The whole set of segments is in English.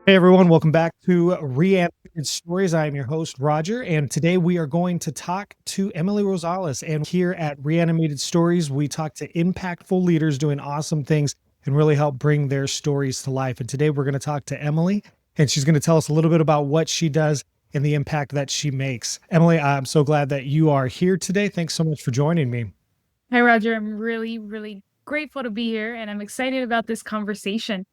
Hey everyone, welcome back to Reanimated Stories. I am your host, Roger, and today we are going to talk to Emily Rosales. And here at Reanimated Stories, we talk to impactful leaders doing awesome things and really help bring their stories to life. And today we're going to talk to Emily, and she's going to tell us a little bit about what she does and the impact that she makes. Emily, I'm so glad that you are here today. Thanks so much for joining me. Hi, Roger. I'm really grateful to be here and I'm excited about this conversation.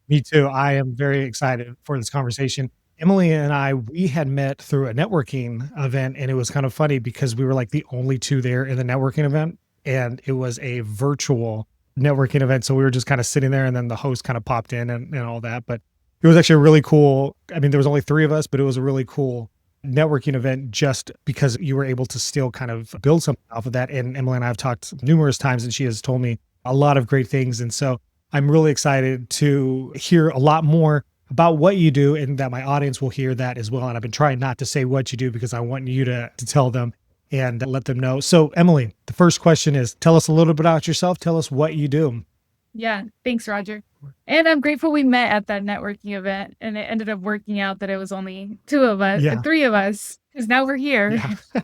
Me too. I am very excited for this conversation. Emily and I, we had met through a networking event, and it was kind of funny because we were like the only two there in the networking event, and it was a virtual networking event. So we were just kind of sitting there, and then the host kind of popped in and all that. But it was actually a really cool. I mean, there was only three of us, but it was a really cool networking event just because you were able to still kind of build something off of that. And Emily and I have talked numerous times, and she has told me a lot of great things. And so I'm really excited to hear a lot more about what you do and that my audience will hear that as well. And I've been trying not to say what you do because I want you to tell them and let them know. So, Emily, the first question is tell us a little bit about yourself. Tell us what you do. Yeah, thanks, Roger. And I'm grateful we met at that networking event and it ended up working out that it was only two of us, Yeah. three of us, because now we're here. Yeah.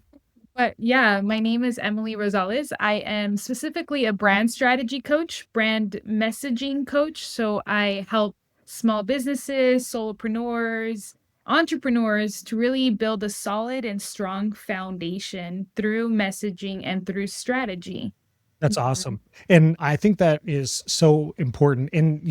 But yeah, my name is Emily Rosales. I am specifically a brand strategy coach, brand messaging coach. So I help small businesses, solopreneurs, entrepreneurs to really build a solid and strong foundation through messaging and through strategy. That's awesome. And I think that is so important. And,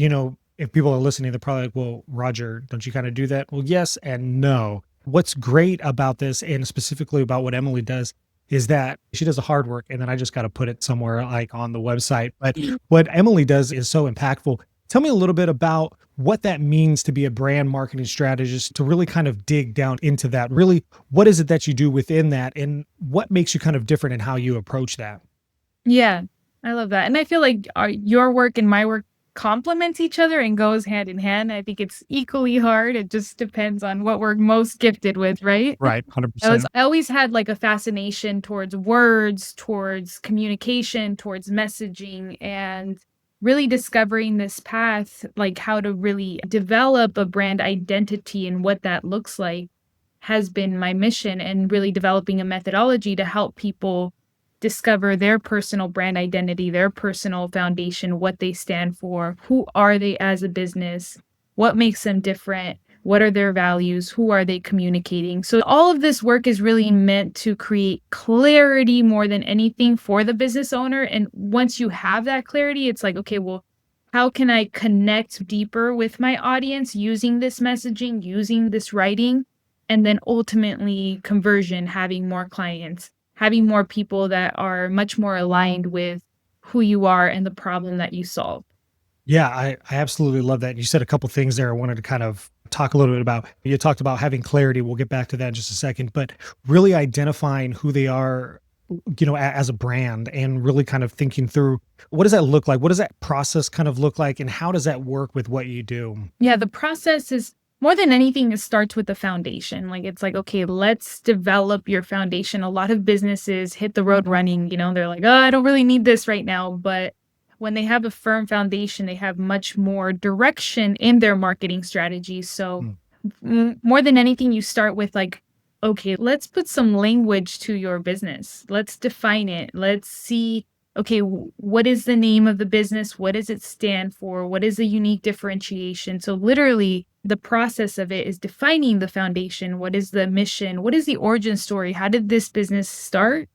if people are listening, they're probably like, well, Roger, don't you kind of do that? Well, yes and no. What's great about this, and specifically about what Emily does, is that she does the hard work. And then I just got to put it somewhere like on the website. But what Emily does is so impactful. Tell me a little bit about what that means to be a brand marketing strategist, to really kind of dig down into that. Really, what is it that you do within that? And what makes you kind of different in how you approach that? Yeah, I love that. And I feel like your work and my work complements each other and goes hand in hand. I think it's equally hard. It just depends on what we're most gifted with, right? Right. I always had like a fascination towards words, towards communication, towards messaging, and really discovering this path, like how to really develop a brand identity and what that looks like has been my mission, and really developing a methodology to help people discover their personal brand identity, their personal foundation, what they stand for, who are they as a business, what makes them different, what are their values, who are they communicating. So all of this work is really meant to create clarity more than anything for the business owner. And once you have that clarity, it's like, okay, well, how can I connect deeper with my audience using this messaging, using this writing, and then ultimately conversion, having more clients, having more people that are much more aligned with who you are and the problem that you solve. Yeah, I absolutely love that. You said a couple things there I wanted to kind of talk a little bit about. You talked about having clarity. We'll get back to that in just a second, but really identifying who they are, as a brand, and really kind of thinking through what does that look like? What does that process kind of look like? And how does that work with what you do? Yeah, the process is more than anything, it starts with the foundation. Like it's like, okay, let's develop your foundation. A lot of businesses hit the road running, they're like, oh, I don't really need this right now. But when they have a firm foundation, they have much more direction in their marketing strategy. So Mm. more than anything, you start with like, okay, let's put some language to your business. Let's define it. Let's see, okay, what is the name of the business? What does it stand for? What is the unique differentiation? So, literally, the process of it is defining the foundation. What is the mission? What is the origin story? How did this business start?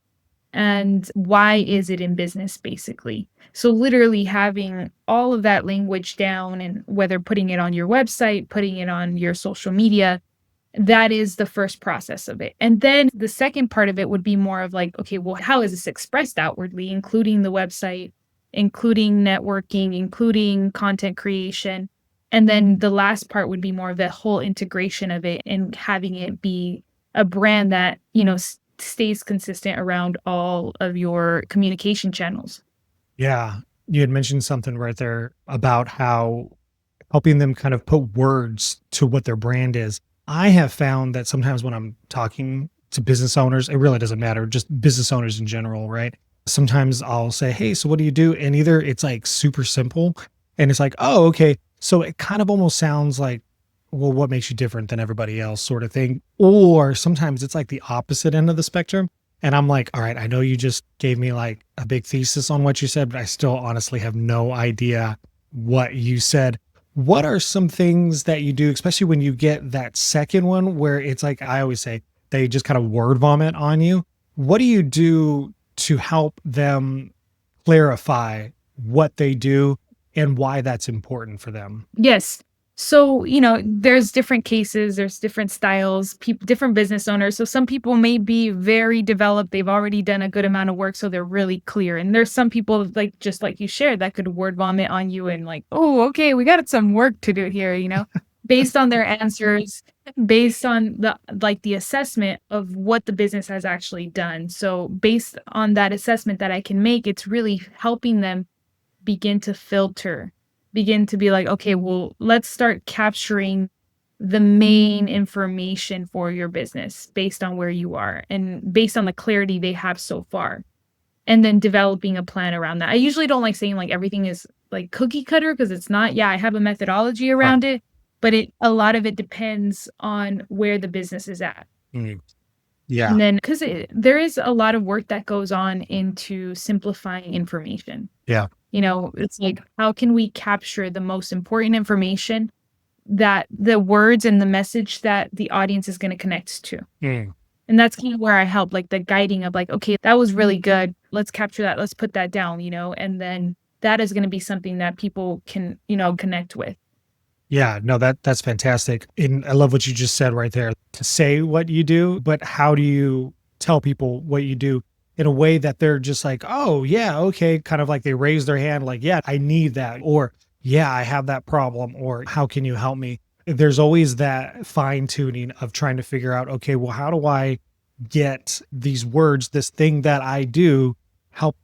And why is it in business, basically? So, literally having all of that language down, and whether putting it on your website, putting it on your social media, that is the first process of it. And then the second part of it would be more of like, okay, well, how is this expressed outwardly, including the website, including networking, including content creation. And then the last part would be more of the whole integration of it and having it be a brand that, stays consistent around all of your communication channels. Yeah. You had mentioned something right there about how helping them kind of put words to what their brand is. I have found that sometimes when I'm talking to business owners, it really doesn't matter, just business owners in general, right? Sometimes I'll say, "Hey, so what do you do?" And either it's like super simple and it's like, "Oh, okay." So it kind of almost sounds well, what makes you different than everybody else sort of thing. Or sometimes it's like the opposite end of the spectrum. And I'm like, all right, I know you just gave me like a big thesis on what you said, but I still honestly have no idea what you said. What are some things that you do, especially when you get that second one where it's like I always say, they just kind of word vomit on you? What do you do to help them clarify what they do and why that's important for them? Yes. So, there's different cases, there's different styles, different business owners. So some people may be very developed, they've already done a good amount of work, so they're really clear. And there's some people like just like you shared that could word vomit on you and like, "Oh, okay, we got some work to do here," based on their answers, based on the assessment of what the business has actually done. So based on that assessment that I can make, it's really helping them begin to filter, begin to be like, okay, well, let's start capturing the main information for your business based on where you are and based on the clarity they have so far. And then developing a plan around that. I usually don't like saying like everything is like cookie cutter because it's not. Yeah, I have a methodology Right. around it, but a lot of it depends on where the business is at. Mm. Yeah. And then because there is a lot of work that goes on into simplifying information. Yeah. It's like, how can we capture the most important information that the words and the message that the audience is gonna connect to? Mm. And that's kind of where I help, like, the guiding of, like, "Okay, that was really good. Let's capture that. Let's put that down," and then that is gonna be something that people can, connect with. Yeah, no, that's fantastic. And I love what you just said right there. To say what you do, but how do you tell people what you do in a way that they're just like, "Oh, yeah, okay," kind of like they raise their hand like, "Yeah, I need that," or "Yeah, I have that problem," or "How can you help me?" There's always that fine tuning of trying to figure out, okay, well, how do I get these words, this thing that I do, help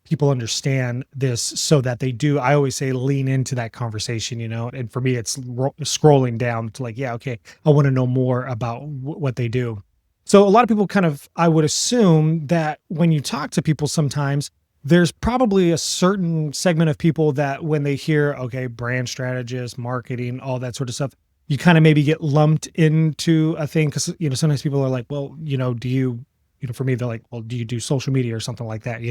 people understand this so that they do. I always say lean into that conversation, and for me it's scrolling down to like, yeah, okay, I want to know more about what they do. So a lot of people kind of, I would assume that when you talk to people sometimes, there's probably a certain segment of people that when they hear, okay, brand strategist, marketing, all that sort of stuff, you kind of maybe get lumped into a thing because sometimes people are like, well, do you, for me they're like, well, do you do social media or something like that,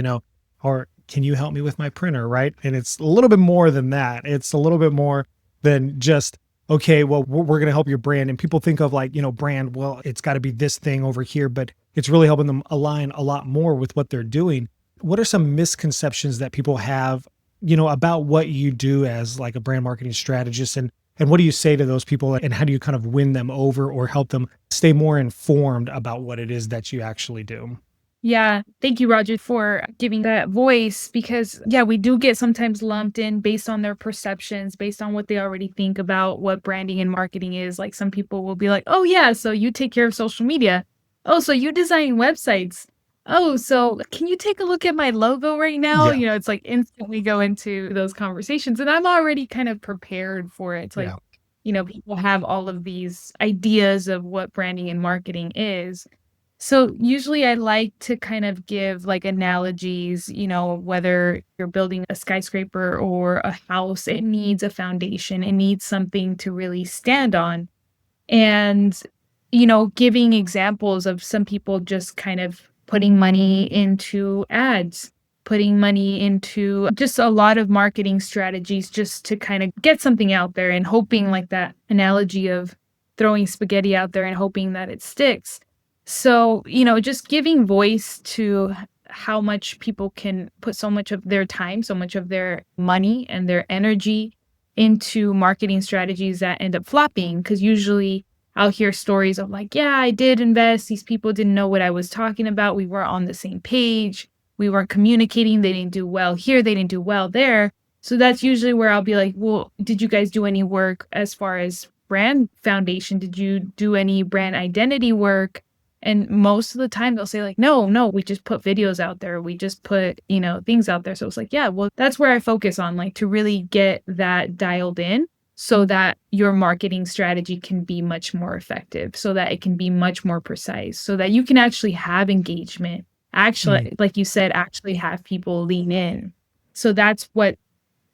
or can you help me with my printer, right? And it's a little bit more than that. It's a little bit more than just, okay, well, we're going to help your brand. And people think of like, brand, well, it's got to be this thing over here, but it's really helping them align a lot more with what they're doing. What are some misconceptions that people have, about what you do as like a brand marketing strategist? And what do you say to those people? And how do you kind of win them over or help them stay more informed about what it is that you actually do? Yeah. Thank you, Roger, for giving that voice because, yeah, we do get sometimes lumped in based on their perceptions, based on what they already think about what branding and marketing is. Like some people will be like, oh, yeah, so you take care of social media. Oh, so you design websites. Oh, so can you take a look at my logo right now? Yeah. It's like instantly go into those conversations. And I'm already kind of prepared for it. It's like, Yeah. people have all of these ideas of what branding and marketing is. So usually I like to kind of give like analogies, whether you're building a skyscraper or a house, it needs a foundation, it needs something to really stand on. And, giving examples of some people just kind of putting money into ads, putting money into just a lot of marketing strategies just to kind of get something out there and hoping like that analogy of throwing spaghetti out there and hoping that it sticks. So, just giving voice to how much people can put so much of their time, so much of their money and their energy into marketing strategies that end up flopping. Because usually I'll hear stories of like, yeah, I did invest. These people didn't know what I was talking about. We weren't on the same page. We weren't communicating. They didn't do well here. They didn't do well there. So that's usually where I'll be like, well, did you guys do any work as far as brand foundation? Did you do any brand identity work? And most of the time they'll say like, no, no, we just put videos out there. We just put, things out there. So it's like, yeah, well, that's where I focus on like to really get that dialed in so that your marketing strategy can be much more effective, so that it can be much more precise, so that you can actually have engagement, Mm. actually, like you said, actually have people lean in. So that's what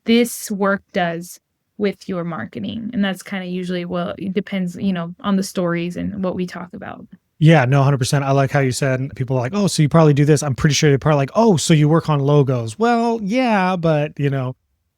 this work does with your marketing. And that's kind of usually, well, it depends, on the stories and what we talk about. Yeah, no, 100%. I like how you said people are like, "Oh, so you probably do this." I'm pretty sure they're probably like, "Oh, so you work on logos." Well, yeah, but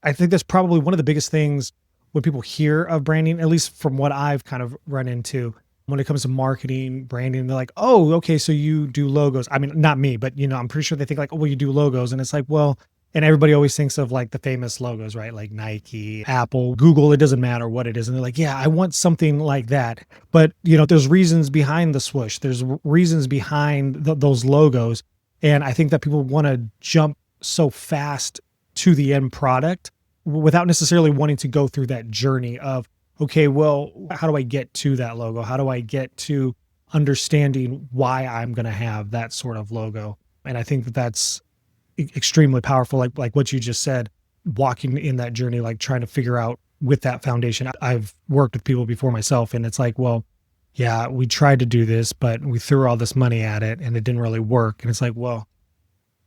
I think that's probably one of the biggest things when people hear of branding, at least from what I've kind of run into when it comes to marketing, branding, they're like, "Oh, okay, so you do logos." I mean, not me, but I'm pretty sure they think like, "Oh, well, you do logos." And it's like, well, and everybody always thinks of like the famous logos, right? Like Nike, Apple, Google, it doesn't matter what it is. And they're like, "Yeah, I want something like that." But there's reasons behind the swoosh. There's reasons behind those logos, and I think that people want to jump so fast to the end product without necessarily wanting to go through that journey of, okay, well, how do I get to that logo? How do I get to understanding why I'm going to have that sort of logo? And I think that that's extremely powerful, like what you just said, walking in that journey, like trying to figure out with that foundation. I've worked with people before myself, and it's like, well, yeah, we tried to do this, but we threw all this money at it and it didn't really work. And it's like, well,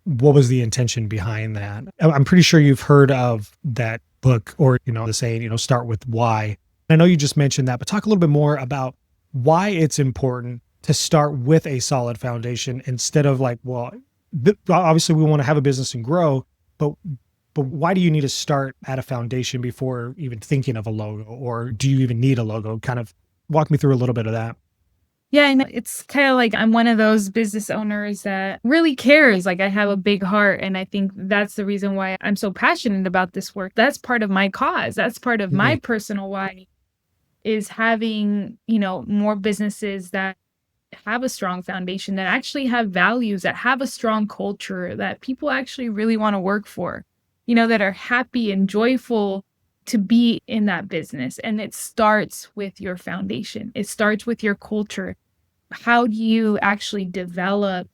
what was the intention behind that? I'm pretty sure you've heard of that book, or the saying, start with why. I know you just mentioned that, but talk a little bit more about why it's important to start with a solid foundation instead of like, well, obviously we want to have a business and grow, but why do you need to start at a foundation before even thinking of a logo, or do you even need a logo? Kind of walk me through a little bit of that. Yeah, and it's kind of like I'm one of those business owners that really cares. Like I have a big heart. And I think that's the reason why I'm so passionate about this work. That's part of my cause. That's part of my Mhm. personal why is having, more businesses that have a strong foundation, that actually have values, that have a strong culture, that people actually really want to work for, that are happy and joyful to be in that business. And it starts with your foundation. It starts with your culture. How do you actually develop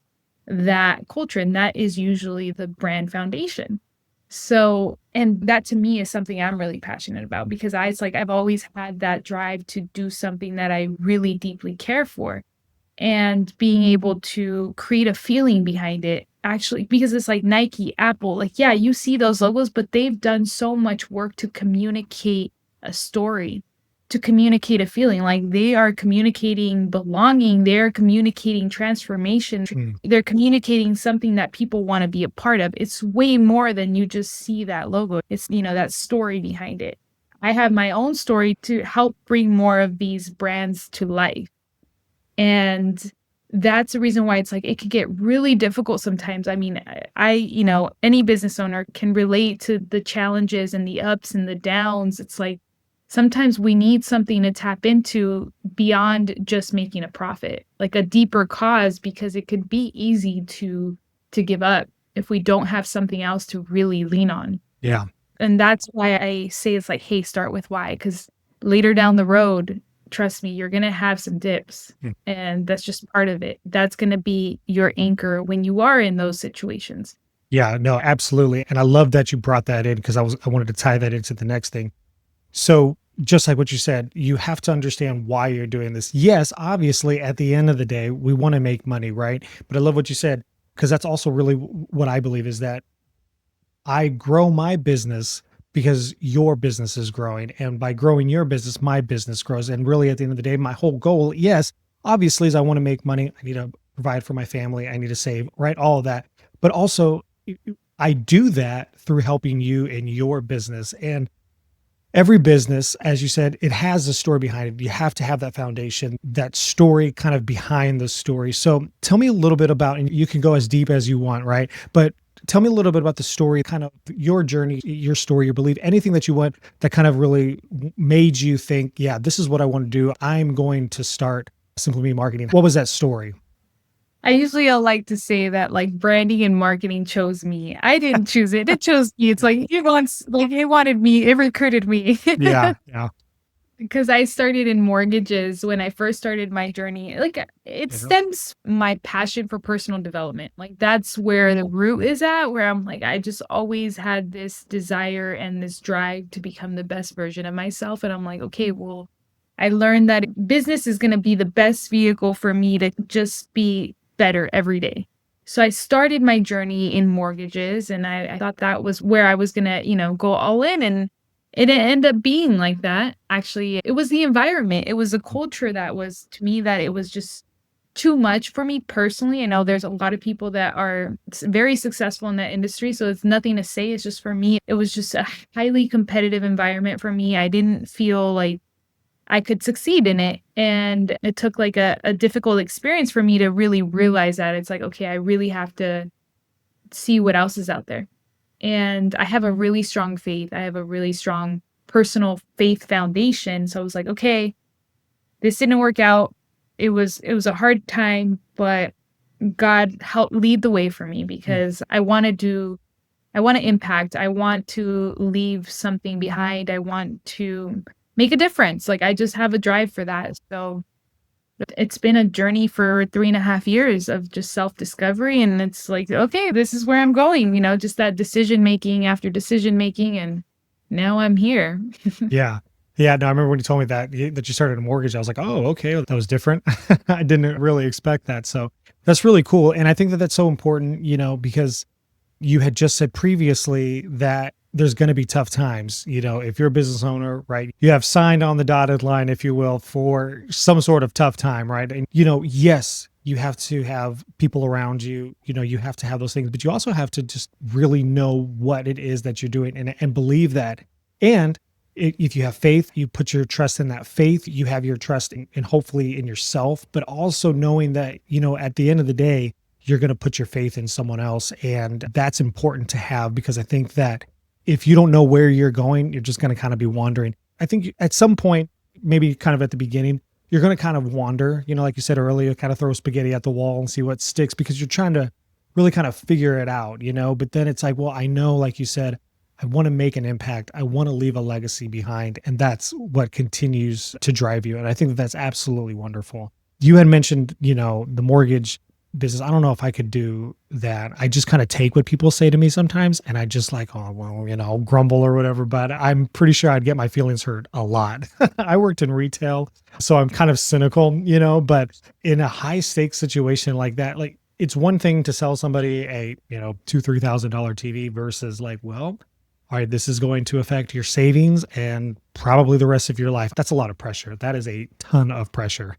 that culture? And that is usually the brand foundation. So, and that to me is something I'm really passionate about because it's like I've always had that drive to do something that I really deeply care for, and being able to create a feeling behind it actually, because it's like Nike, Apple, like, yeah, you see those logos, but they've done so much work to communicate a story, to communicate a feeling. Like they are communicating belonging, they're communicating transformation, Mm. they're communicating something that people want to be a part of. It's way more than you just see that logo. It's, that story behind it. I have my own story to help bring more of these brands to life. And that's the reason why it's like it could get really difficult sometimes. I mean, any business owner can relate to the challenges and the ups and the downs. It's like sometimes we need something to tap into beyond just making a profit, like a deeper cause, because it could be easy to give up if we don't have something else to really lean on. Yeah. And that's why I say it's like, hey, start with why, because later down the road, trust me, you're going to have some dips. Mm. And that's just part of it. That's going to be your anchor when you are in those situations. Yeah, no, absolutely. And I love that you brought that in because I wanted to tie that into the next thing. So just like what you said, you have to understand why you're doing this. Yes, obviously, at the end of the day, we want to make money, right? But I love what you said because that's also really what I believe is that I grow my business because your business is growing. And by growing your business, my business grows. And really, at the end of the day, my whole goal, yes, obviously, is I want to make money. I need to provide for my family. I need to save, right? All of that. But also, I do that through helping you in your business. And every business, as you said, it has a story behind it. You have to have that foundation, that story kind of behind the story. So tell me a little bit about, and you can go as deep as you want, right? But tell me a little bit about the story, kind of your journey, your story, your belief, anything that you want that kind of really made you think, yeah, this is what I want to do. I'm going to start Simply Me Marketing. What was that story? I usually like to say that like branding and marketing chose me. I didn't choose it. It chose me. It's like it wanted me, it recruited me. Yeah. Yeah. Because I started in mortgages when I first started my journey. Like it Yeah. stems my passion for personal development. Like that's where the root is at, where I'm like, I just always had this desire and this drive to become the best version of myself. And I'm like, okay, well, I learned that business is going to be the best vehicle for me to just be better every day. So I started my journey in mortgages, and I thought that was where I was going to, go all in. And it ended up being like that. Actually, it was the environment. It was a culture that was to me that it was just too much for me personally. I know there's a lot of people that are very successful in that industry, so it's nothing to say. It's just for me, it was just a highly competitive environment for me. I didn't feel like I could succeed in it. And it took like a difficult experience for me to really realize that it's like, okay, I really have to see what else is out there. And I have a really strong faith. I have a really strong personal faith foundation. So I was like, okay, this didn't work out. It was a hard time, but God helped lead the way for me Mm. because I want to impact. I want to leave something behind. I want to make a difference. Like I just have a drive for that. So it's been a journey for 3.5 years of just self-discovery, and it's like, "Okay, this is where I'm going," just that decision making after decision making, and now I'm here. Yeah. Yeah, no, I remember when you told me that you started a mortgage, I was like, "Oh, okay, that was different." I didn't really expect that, so that's really cool, and I think that that's so important, because you had just said previously that there's going to be tough times. If you're a business owner, right, you have signed on the dotted line, if you will, for some sort of tough time, right? And, yes, you have to have people around you, you have to have those things, but you also have to just really know what it is that you're doing and believe that. And if you have faith, you put your trust in that faith, you have your trust in hopefully in yourself, but also knowing that, at the end of the day, you're going to put your faith in someone else. And that's important to have because I think that if you don't know where you're going, you're just going to kind of be wandering. I think at some point, maybe kind of at the beginning, you're going to kind of wander, like you said earlier, kind of throw spaghetti at the wall and see what sticks because you're trying to really kind of figure it out, but then it's like, well, I know, like you said, I want to make an impact. I want to leave a legacy behind. And that's what continues to drive you. And I think that that's absolutely wonderful. You had mentioned, the mortgage business. I don't know if I could do that. I just kind of take what people say to me sometimes and I just like, oh, well, grumble or whatever, but I'm pretty sure I'd get my feelings hurt a lot. I worked in retail, so I'm kind of cynical, but in a high stakes situation like that, like it's one thing to sell somebody a, $2,000, $3,000 TV versus like, well, all right, this is going to affect your savings and probably the rest of your life. That's a lot of pressure. That is a ton of pressure.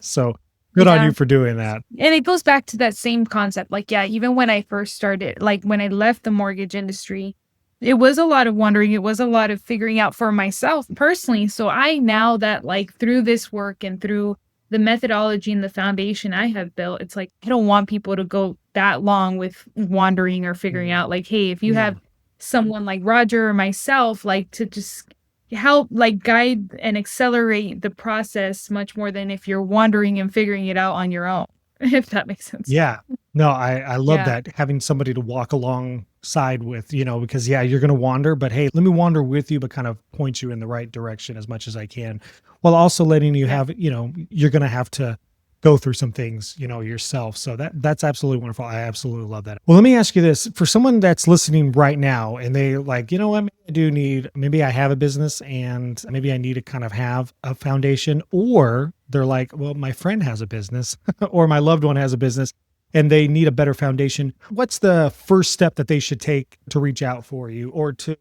So good on Yeah. you for doing that. And it goes back to that same concept. Like, yeah, even when I first started, like when I left the mortgage industry, it was a lot of wondering. It was a lot of figuring out for myself personally. So I now that like through this work and through the methodology and the foundation I have built, it's like I don't want people to go that long with wandering or figuring Mm, out like, hey, if you yeah. have someone like Roger or myself, like to just help like guide and accelerate the process much more than if you're wandering and figuring it out on your own, if that makes sense. Yeah. No, I love Yeah. that, having somebody to walk alongside with, because yeah, you're gonna wander, but hey, let me wander with you, but kind of point you in the right direction as much as I can, while also letting you Yeah. have, you're gonna have to go through some things, yourself. So that's absolutely wonderful. I absolutely love that. Well, let me ask you this. For someone that's listening right now and they like, you know what, maybe I have a business and maybe I need to kind of have a foundation, or they're like, well, my friend has a business or my loved one has a business and they need a better foundation. What's the first step that they should take to reach out for you or to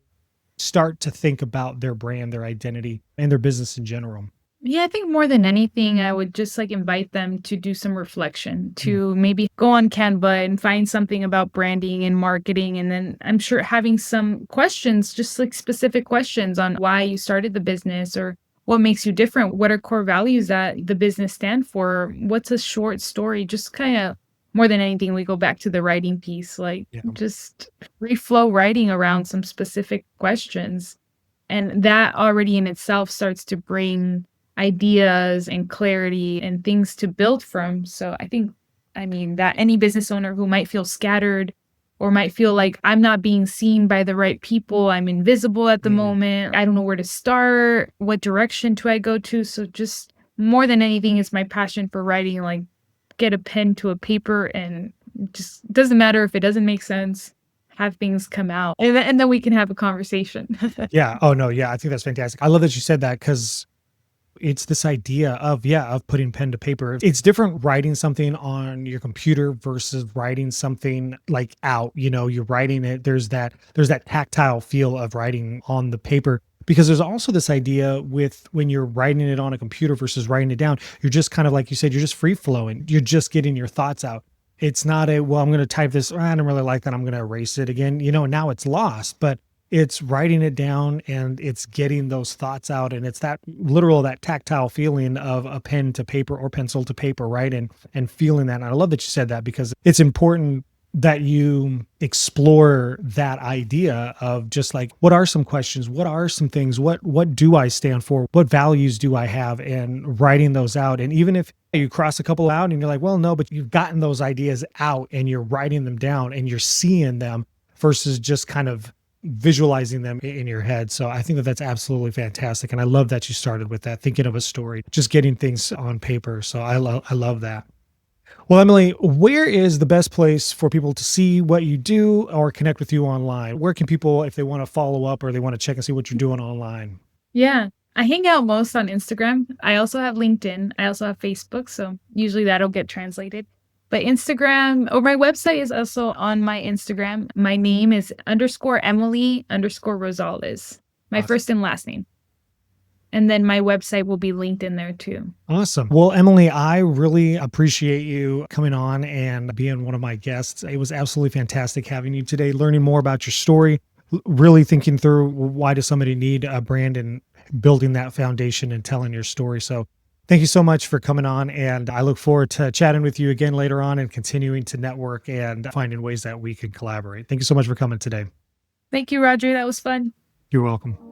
start to think about their brand, their identity, and their business in general? Yeah, I think more than anything, I would just like invite them to do some reflection, Mm, to maybe go on Canva and find something about branding and marketing. And then I'm sure having some questions, just like specific questions on why you started the business or what makes you different. What are core values that the business stand for? What's a short story? Just kind of more than anything, we go back to the writing piece, like yeah. just free flow writing around some specific questions. And that already in itself starts to bring ideas and clarity and things to build from. So I think, I mean, that any business owner who might feel scattered or might feel like I'm not being seen by the right people, I'm invisible at the Mm, moment, I don't know where to start, what direction do I go to? So just more than anything is my passion for writing, like get a pen to a paper and just doesn't matter if it doesn't make sense, have things come out. And then we can have a conversation. yeah. Oh no. Yeah. I think that's fantastic. I love that you said that because it's this idea of, yeah, of putting pen to paper. It's different writing something on your computer versus writing something like out, you're writing it. There's that tactile feel of writing on the paper. because there's also this idea with when you're writing it on a computer versus writing it down, you're just kind of like you said, you're just free flowing. You're just getting your thoughts out. It's not a, well, I'm going to type this. I don't really like that. I'm going to erase it again. Now it's lost, but it's writing it down and it's getting those thoughts out. And it's that literal, that tactile feeling of a pen to paper or pencil to paper, right? And feeling that. And I love that you said that because it's important that you explore that idea of just like, what are some questions, what are some things, what do I stand for, what values do I have, and writing those out. And even if you cross a couple out and you're like, well, no, but you've gotten those ideas out and you're writing them down and you're seeing them versus just kind of visualizing them in your head. So I think that that's absolutely fantastic, and I love that you started with that, thinking of a story, just getting things on paper. So I love that. Well, Emily, where is the best place for people to see what you do or connect with you online? Where can people, if they want to follow up or they want to check and see what you're doing online? Yeah. I hang out most on Instagram. I also have LinkedIn. I also have Facebook. So usually that'll get translated. But Instagram or my website is also on my Instagram. My name is _Emily_Rosales. My Awesome. first and last name. And then my website will be linked in there too. Awesome. Well, Emily, I really appreciate you coming on and being one of my guests. It was absolutely fantastic having you today, learning more about your story, really thinking through, well, why does somebody need a brand, and building that foundation and telling your story. So thank you so much for coming on. And I look forward to chatting with you again later on and continuing to network and finding ways that we can collaborate. Thank you so much for coming today. Thank you, Roger. That was fun. You're welcome.